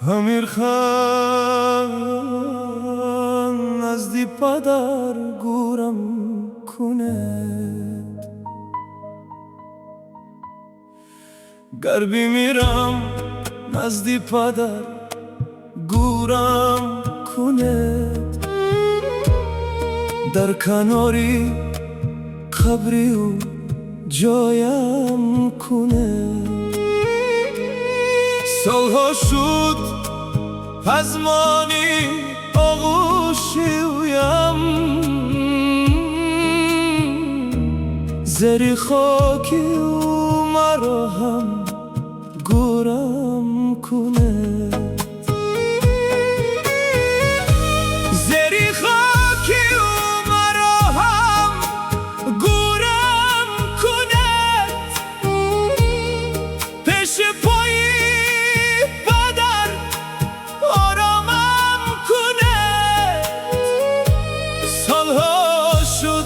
امیر خان نزدی پدر گورم کند گر میرم نزدی پدر گورم کند در کناری قبری و جایم کند سالها شد پزمانی آغوشی اویم زری خاکی او مرا هم گورم کند زری خاکی او مرا هم گورم کند پیش پای پدر آرامم کند سالها شد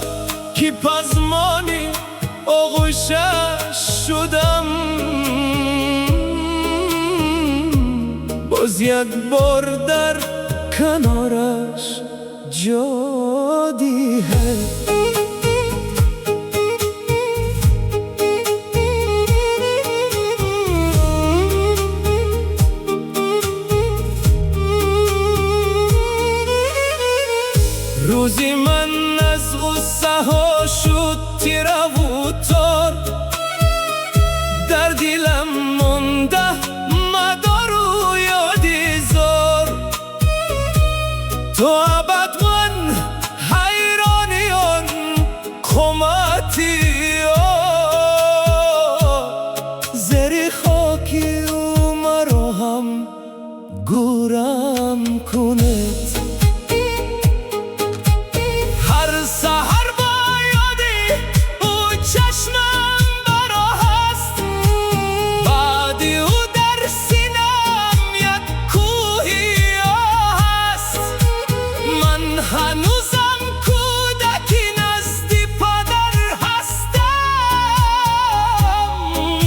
که پزمانی آغوشش شدم باز یک بار در کنارش جا دیه روزی من از غصه ها شد تیره و تار در دلم مانده مدار و یادی زار تو ابد من حیرانیان قامتی زری خاکی او مرا هم گورم کند هنوزم کودکی نزدی پدر هستم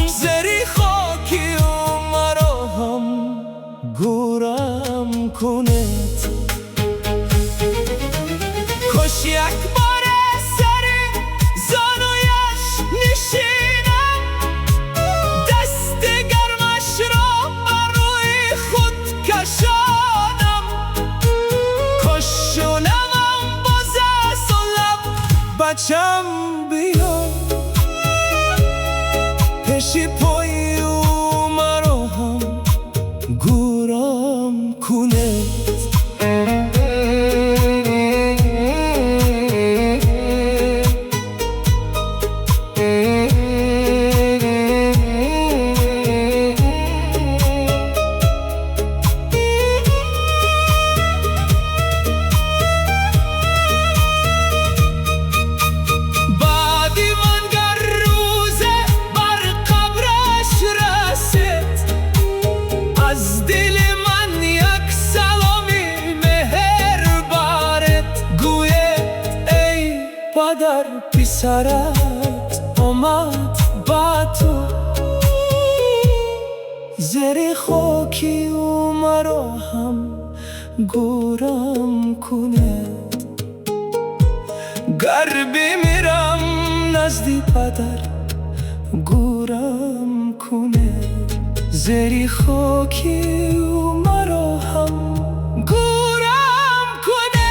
زری خاکی او مرا هم گورم کند کاش یک بار سر زانویش نشینم دست گرمش را بر روی خود کشانم کاش بچم بیا پیش پای او مرا هم گورم کند از دل من یک سلامی مهر بارد گوید ای پدر پسرت آمد با تو زری خاکی او مرا هم گورم کند گر بمیرم نزدی پدر گورم کند زری خاکی او مرا هم گورم کند